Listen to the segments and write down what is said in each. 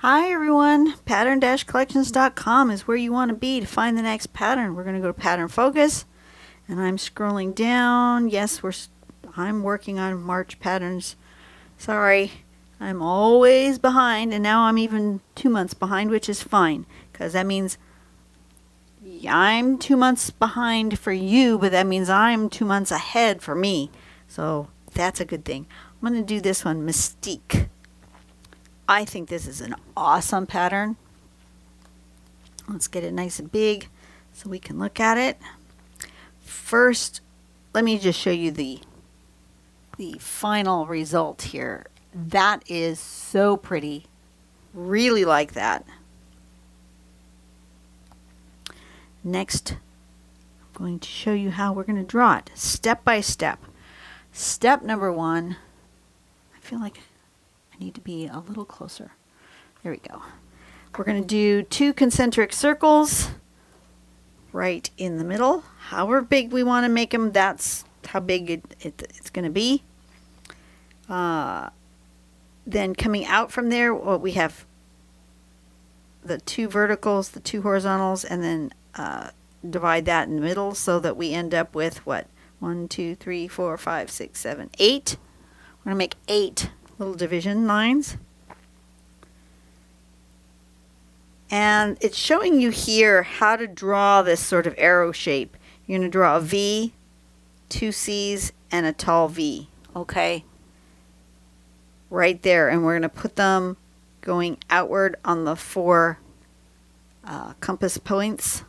Hi everyone, pattern-collections.com is where you want to be to find the next pattern. We're going to go to pattern focus, and I'm scrolling down. Yes, I'm working on March patterns. Sorry, I'm always behind, and now I'm even 2 months behind, which is fine, because that means I'm 2 months behind for you, but that means I'm 2 months ahead for me. So that's a good thing. I'm going to do this one, Mystique. I think this is an awesome pattern. Let's get it nice and big so we can look at it. First, let me just show you the final result here. That is so pretty. Really like that. Next, I'm going to show you how we're going to draw it step by step. Step number one, I feel like I need to be a little closer. There we go. We're going to do 2 concentric circles right in the middle. However big we want to make them, that's how big it's going to be. Then coming out from there, we have the 2 verticals, the 2 horizontals, and then divide that in the middle so that we end up with what? 1, 2, 3, 4, 5, 6, 7, 8. We're going to make 8 little division lines. And it's showing you here how to draw this sort of arrow shape. You're going to draw a V, 2 C's, and a tall V. Okay? Right there. And we're going to put them going outward on the 4 compass points.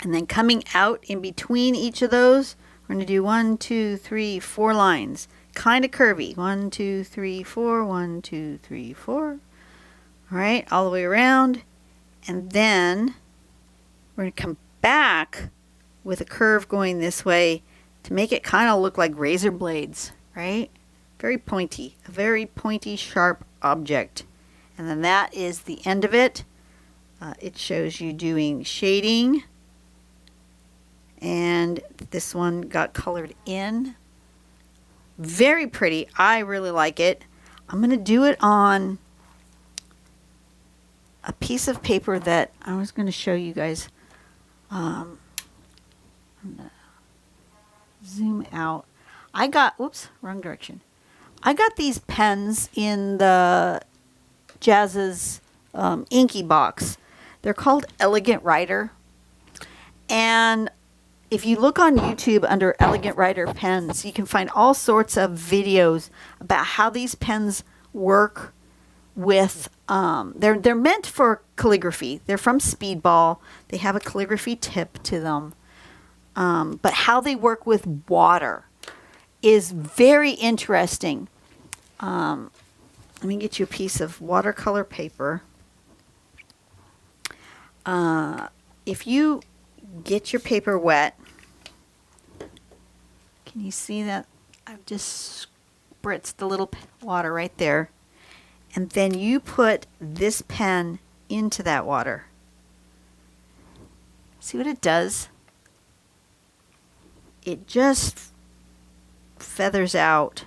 And then coming out in between each of those, we're going to do 1, 2, 3, 4 lines. Kind of curvy. 1, 2, 3, 4, 1, 2, 3, 4. All right, all the way around. And then we're going to come back with a curve going this way to make it kind of look like razor blades, right? Very pointy, a very pointy, sharp object. And then that is the end of it. It shows you doing shading. And this one got colored in. Very pretty. I really like it. I'm going to do it on a piece of paper that I was going to show you guys. I'm going to zoom out. I got, whoops, wrong direction. I got these pens in the Jazz's Inky box. They're called Elegant Writer. And if you look on YouTube under Elegant Writer pens, you can find all sorts of videos about how these pens work with, they're meant for calligraphy. They're from Speedball. They have a calligraphy tip to them. But how they work with water is very interesting. Let me get you a piece of watercolor paper. If you get your paper wet, can you see that? I've just spritzed the little water right there. And then you put this pen into that water. See what it does? It just feathers out.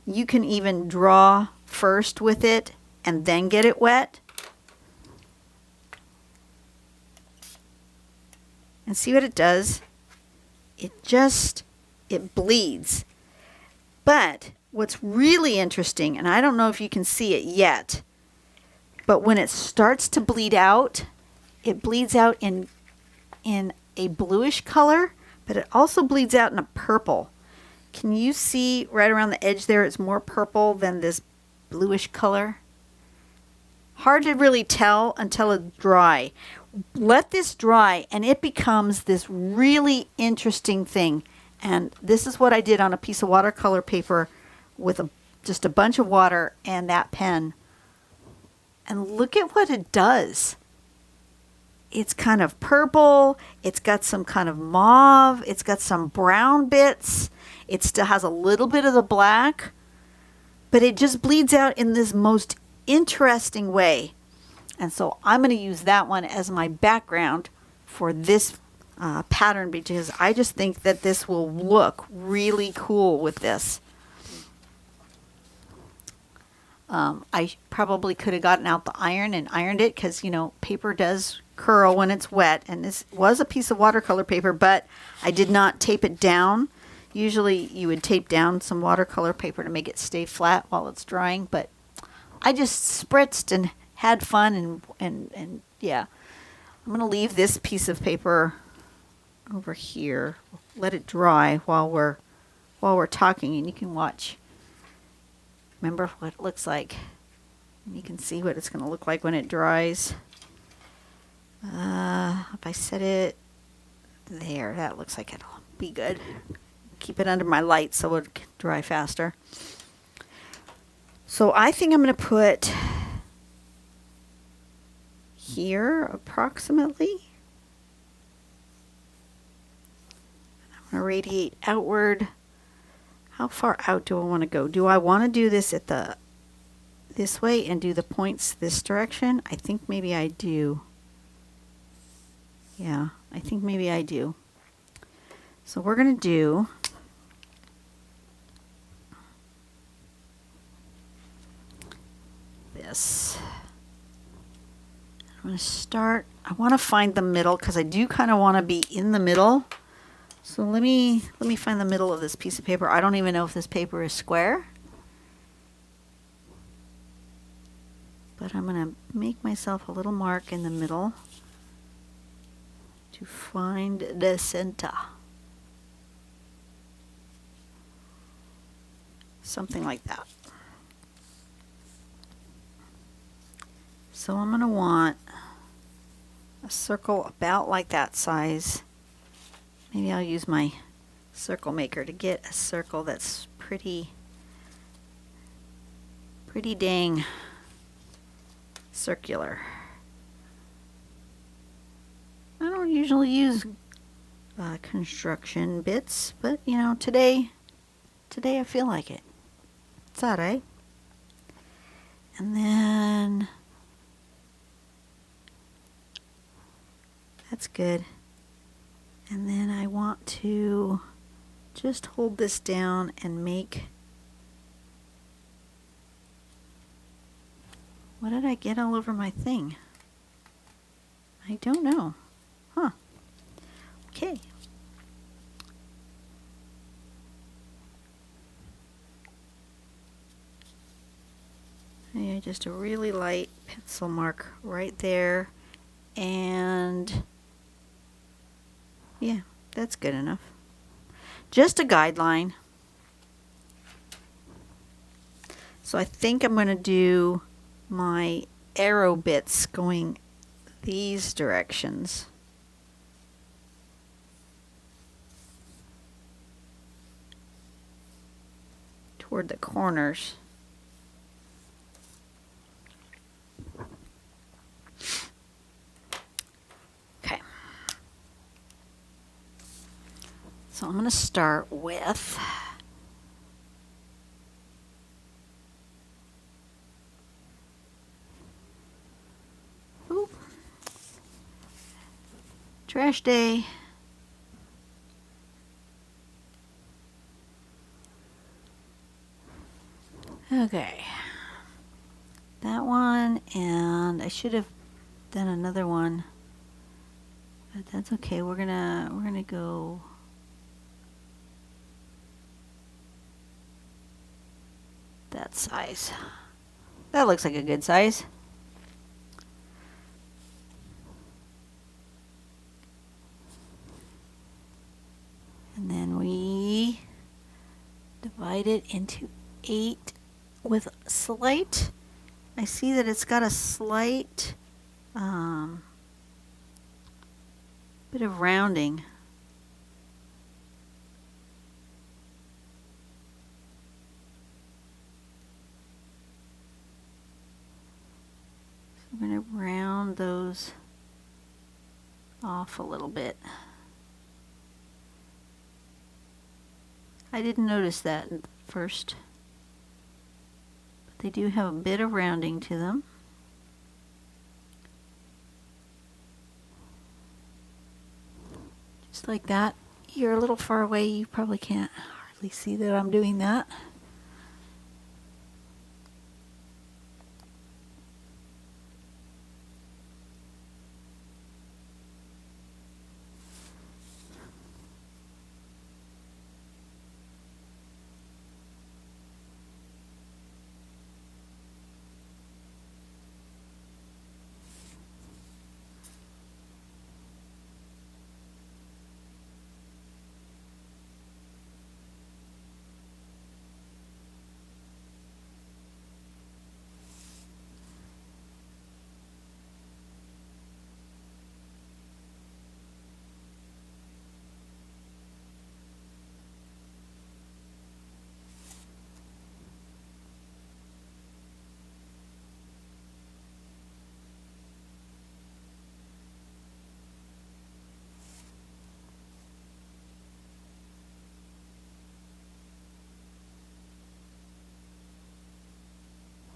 You can even draw first with it and then get it wet. And see what it does? It bleeds. But what's really interesting, and I don't know if you can see it yet, but when it starts to bleed out, it bleeds out in a bluish color, but it also bleeds out in a purple. Can you see right around the edge there, it's more purple than this bluish color? Hard to really tell until it's dry. Let this dry and it becomes this really interesting thing. And this is what I did on a piece of watercolor paper with just a bunch of water and that pen. And look at what it does. It's kind of purple. It's got some kind of mauve. It's got some brown bits. It still has a little bit of the black. But it just bleeds out in this most interesting way. And so I'm going to use that one as my background for this pattern because I just think that this will look really cool with this. I probably could have gotten out the iron and ironed it because, you know, paper does curl when it's wet. And this was a piece of watercolor paper, but I did not tape it down. Usually you would tape down some watercolor paper to make it stay flat while it's drying, but I just spritzed and had fun and yeah. I'm going to leave this piece of paper over here. Let it dry while we're talking, and you can watch. Remember what it looks like. And you can see what it's going to look like when it dries. If I set it there, that looks like it'll be good. Keep it under my light so it'll dry faster. So I think I'm going to put here approximately. I'm going to radiate outward. How far out do I want to go? Do I want to do this at this way and do the points this direction? I think maybe I do. Yeah, I think maybe I do. So we're going to do this. I'm going to start. I want to find the middle because I do kind of want to be in the middle. So let me find the middle of this piece of paper. I don't even know if this paper is square. But I'm going to make myself a little mark in the middle to find the center. Something like that. So I'm going to want a circle about like that size. Maybe I'll use my circle maker to get a circle that's pretty dang circular. I don't usually use construction bits, but you know, today I feel like it. It's alright. And then that's good. And then I want to just hold this down and make, what did I get all over my thing? I don't know. Huh. Okay. Yeah, just a really light pencil mark right there. And yeah, that's good enough. Just a guideline. So I think I'm going to do my arrow bits going these directions. Toward the corners. So I'm going to start with trash day. Okay. That one, and I should have done another one. But that's okay. We're gonna go that size. That looks like a good size. And then we divide it into 8 with slight. I see that it's got a slight bit of rounding. So I'm going to round those off a little bit. I didn't notice that at first, but they do have a bit of rounding to them. Just like that. You're a little far away, you probably can't hardly see that I'm doing that.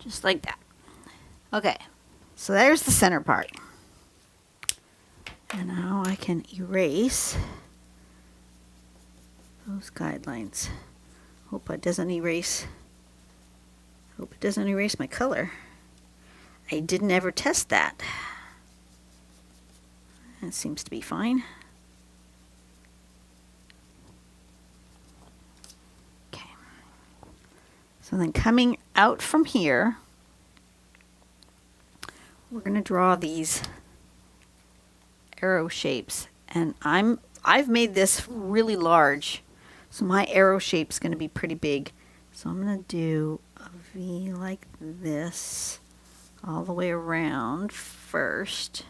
Just like that. Okay, so there's the center part. And now I can erase those guidelines. Hope it doesn't erase my color. I didn't ever test that. It seems to be fine. Okay. So then coming out from here, we're going to draw these arrow shapes, and I've made this really large, so my arrow shape's going to be pretty big. So I'm going to do a V like this all the way around first.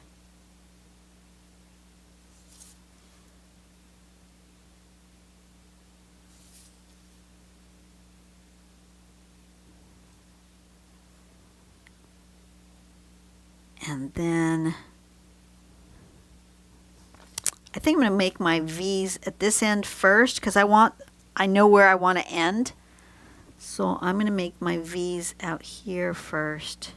And then I think I'm going to make my V's at this end first because I know where I want to end. So I'm going to make my V's out here first.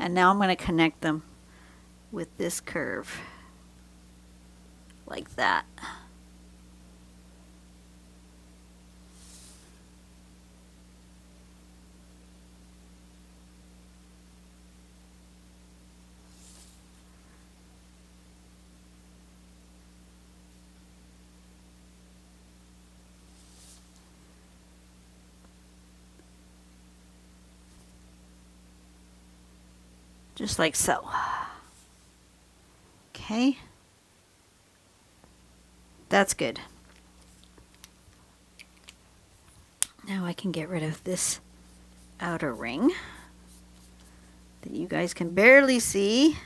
And now I'm going to connect them with this curve, like that. Just like so. Okay. That's good. Now I can get rid of this outer ring that you guys can barely see.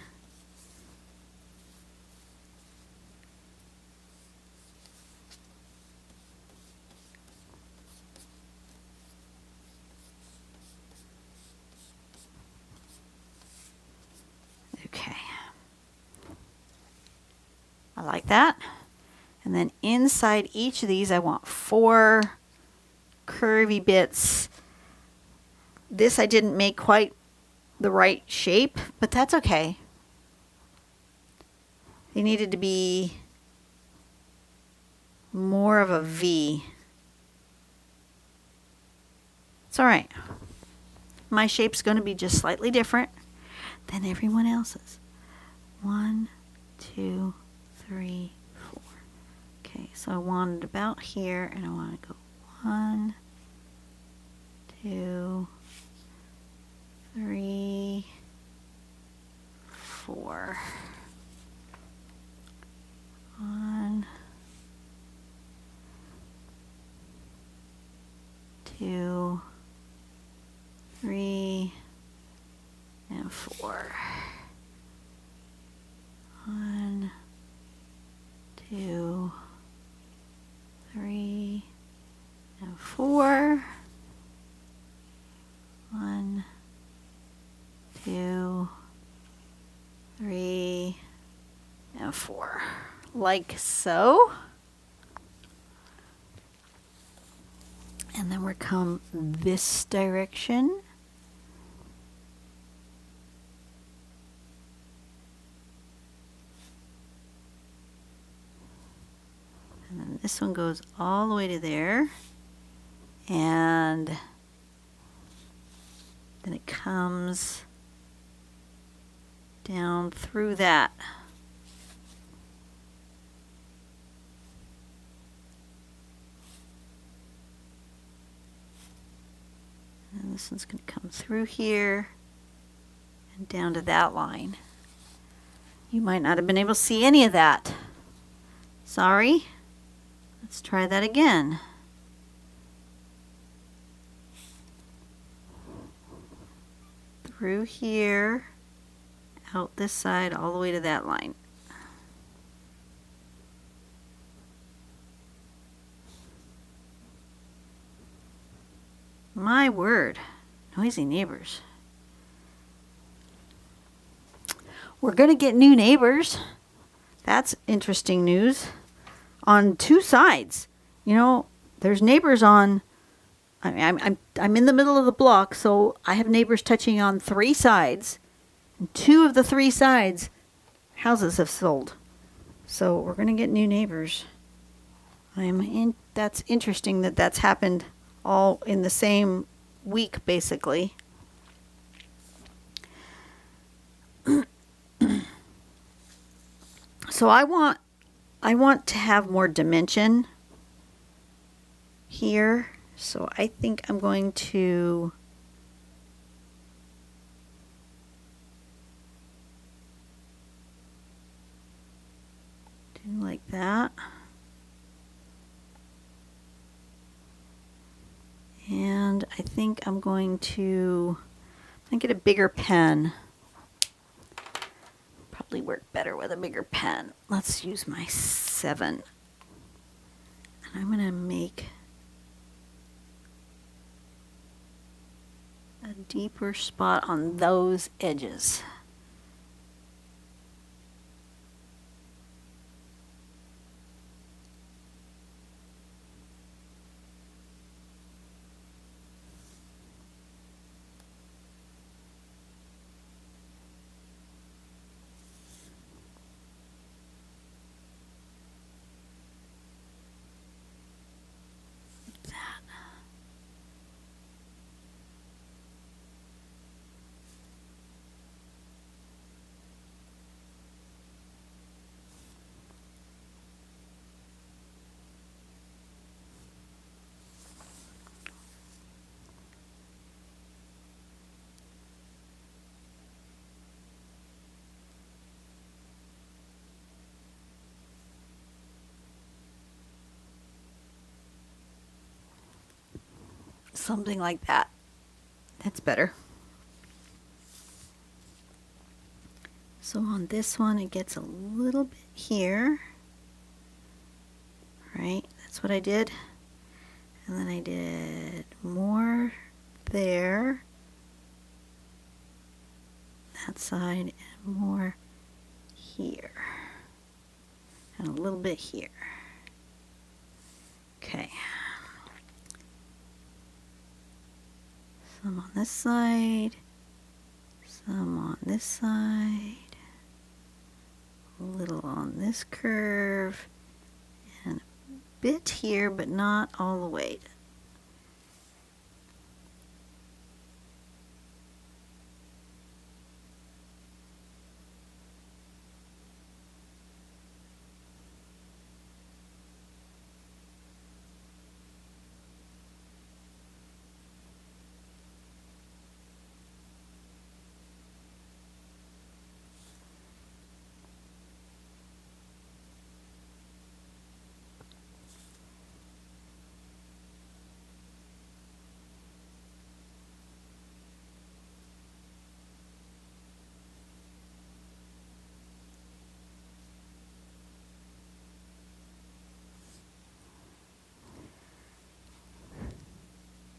Okay. I like that. And then inside each of these, I want 4 curvy bits. This I didn't make quite the right shape, but that's okay. They needed to be more of a V. It's all right. My shape's going to be just slightly different than everyone else's. 1, 2, 3, 4. Okay, so I want it about here, and I want to go 1, 2, 3, 4. 1, 2, 3, and 4. 1, 2, 3, and 4. 1, 2, 3, and 4. Like so. And then we're come this direction. And then this one goes all the way to there. And then it comes down through that. And this one's going to come through here and down to that line. You might not have been able to see any of that. Sorry. Let's try that again. Through here, out this side, all the way to that line. My word. Noisy neighbors. We're going to get new neighbors. That's interesting news. On 2 sides. You know, there's neighbors on... I'm in the middle of the block, so I have neighbors touching on 3 sides. And 2 of the 3 sides, houses have sold. So we're going to get new neighbors. That's interesting that that's happened all in the same week, basically. So I want to have more dimension here. So I think I'm going to do like that. And I think I'm going to get a bigger pen. Probably work better with a bigger pen. Let's use my 7. And I'm going to make a deeper spot on those edges. Something like that. That's better. So on this one, it gets a little bit here. Right? That's what I did. And then I did more there. That side and more here. And a little bit here. Okay. Some on this side, some on this side, a little on this curve, and a bit here, but not all the way.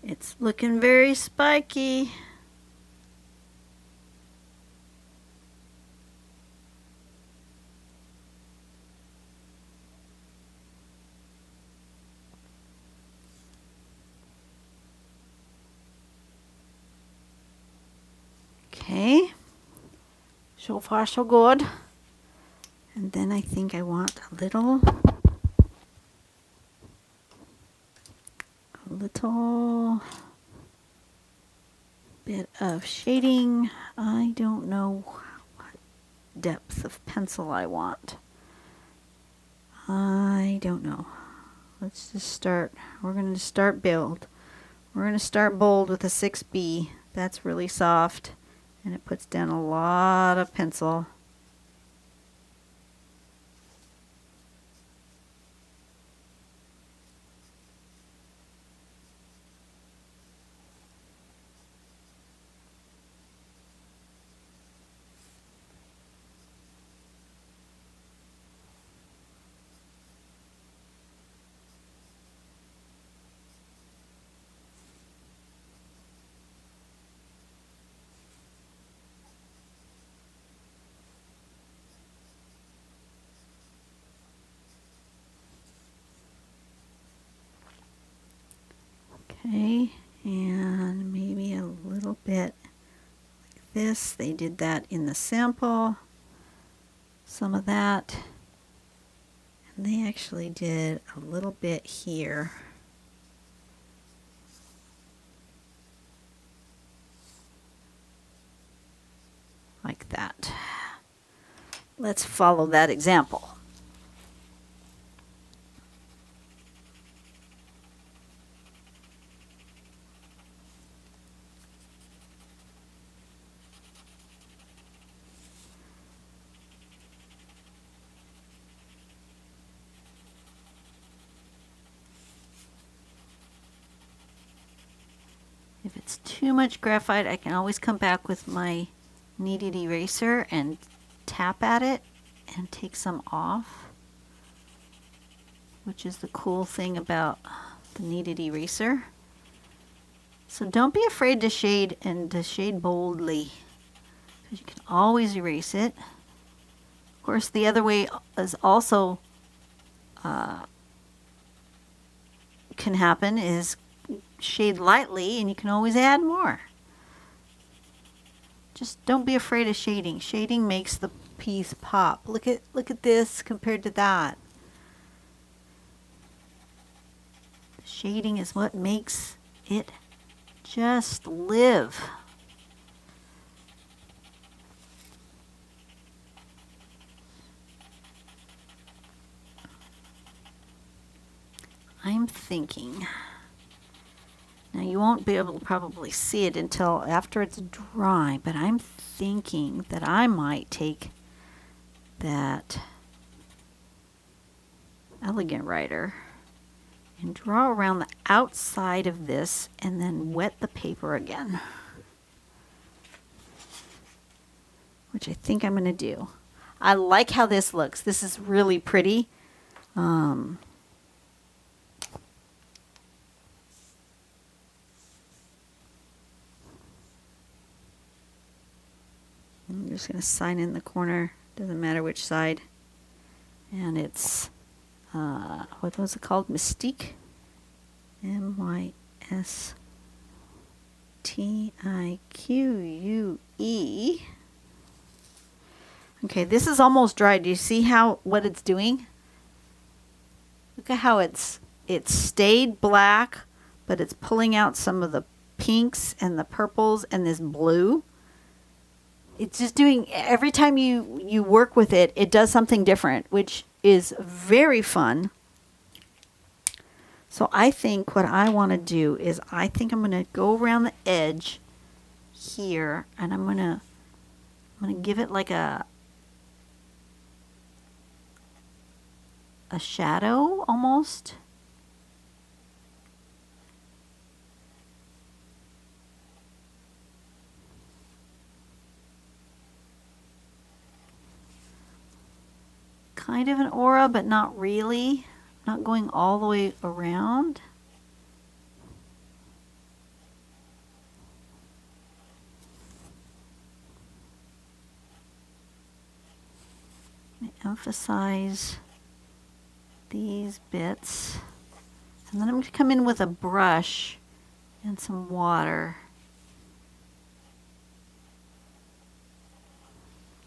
It's looking very spiky. Okay, so far so good. And then I think I want a little bit of shading. I don't know what depth of pencil I want. I don't know. Let's just start. We're going to start build. We're going to start bold with a 6B. That's really soft and it puts down a lot of pencil. Okay, and maybe a little bit like this. They did that in the sample, some of that. And they actually did a little bit here. Like that. Let's follow that example. If it's too much graphite, I can always come back with my kneaded eraser and tap at it and take some off, which is the cool thing about the kneaded eraser. So don't be afraid to shade, and to shade boldly, because you can always erase it. Of course, the other way is also can happen is shade lightly, and you can always add more. Just don't be afraid of shading. Shading makes the piece pop. Look at this compared to that. Shading is what makes it just live. I'm thinking, now you won't be able to probably see it until after it's dry, but I'm thinking that I might take that elegant writer and draw around the outside of this and then wet the paper again, which I think I'm going to do. I like how this looks. This is really pretty. I'm just going to sign in the corner, doesn't matter which side. And it's, what was it called? Mystique? M-Y-S-T-I-Q-U-E. Okay, this is almost dry. Do you see what it's doing? Look at how it's stayed black, but it's pulling out some of the pinks and the purples and this blue. It's just doing, every time you work with it, it does something different, which is very fun. So I think what I want to do is I think I'm going to go around the edge here, and I'm going to give it like a shadow almost. Kind of an aura, but not really. Not going all the way around. Emphasize these bits. And then I'm going to come in with a brush and some water.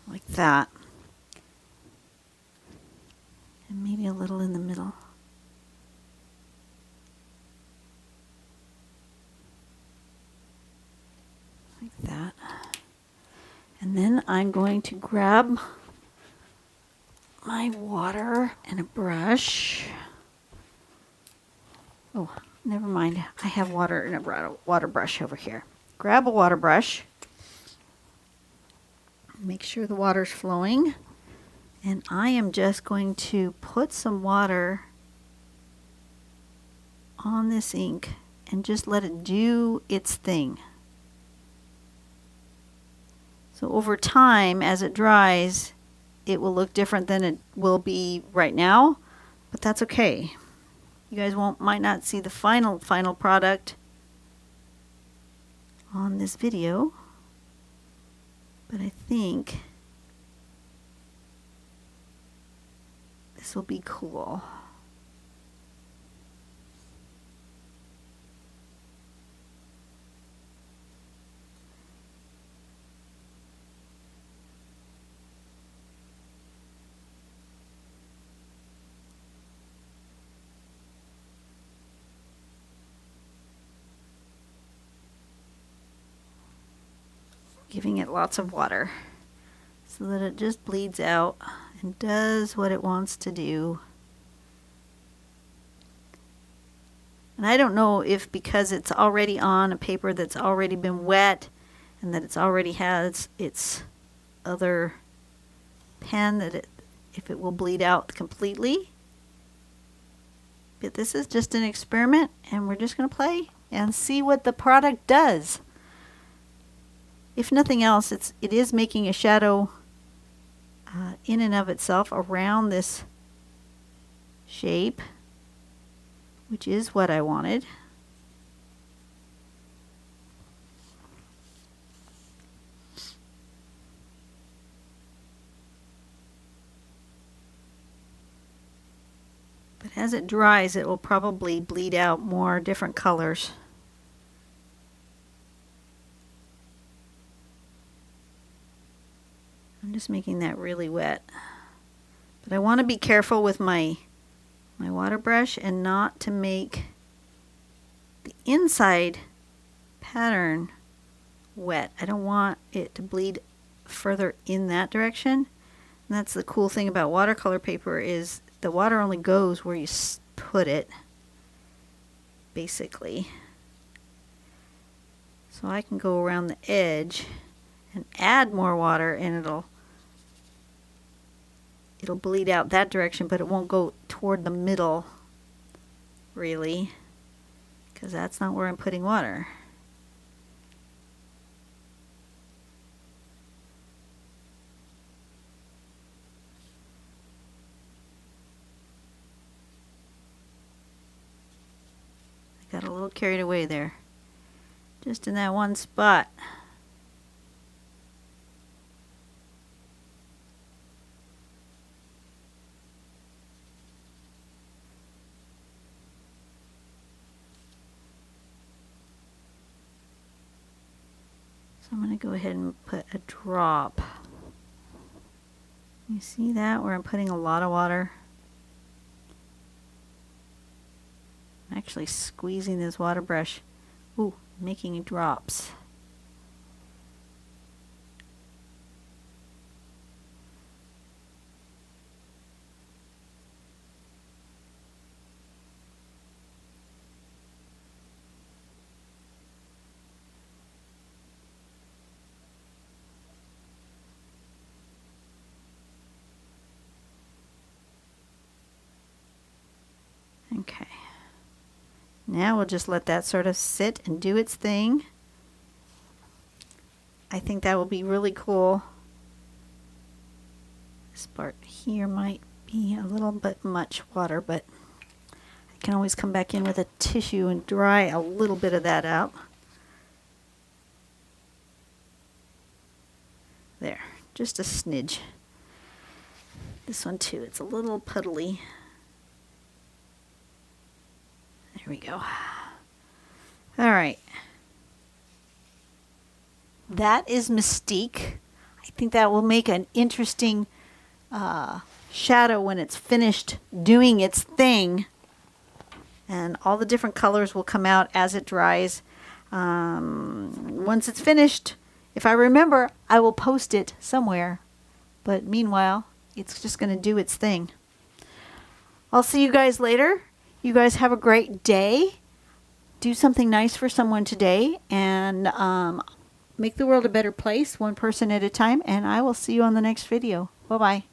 Like that. And maybe a little in the middle. Like that. And then I'm going to grab my water and a brush. Oh, never mind. I have water and a water brush over here. Grab a water brush. Make sure the water's flowing. And I am just going to put some water on this ink and just let it do its thing. So over time, as it dries, it will look different than it will be right now, but that's okay. You guys might not see the final product on this video, but I think this will be cool. giving it lots of water so that it just bleeds out and does what it wants to do. And I don't know if because it's already on a paper that's already been wet and that it's already has its other pen, that if it will bleed out completely. But this is just an experiment, and we're just going to play and see what the product does. If nothing else, it is making a shadow in and of itself around this shape, which is what I wanted. But as it dries, it will probably bleed out more different colors. I'm just making that really wet. But I want to be careful with my water brush and not to make the inside pattern wet. I don't want it to bleed further in that direction. And that's the cool thing about watercolor paper, is the water only goes where you put it, basically. So I can go around the edge and add more water, and it'll bleed out that direction, but it won't go toward the middle, really, because that's not where I'm putting water. I got a little carried away there, just in that one spot. So I'm going to go ahead and put a drop. You see that, where I'm putting a lot of water? I'm actually squeezing this water brush. Ooh, making drops. Okay. Now we'll just let that sort of sit and do its thing. I think that will be really cool. This part here might be a little bit much water, but I can always come back in with a tissue and dry a little bit of that out. There, just a smidge. This one too, it's a little puddly. There we go. All right. That is Mystique. I think that will make an interesting shadow when it's finished doing its thing. And all the different colors will come out as it dries. Once it's finished, if I remember, I will post it somewhere. But meanwhile, it's just going to do its thing. I'll see you guys later. You guys have a great day. Do something nice for someone today, and make the world a better place, one person at a time. And I will see you on the next video. Bye-bye.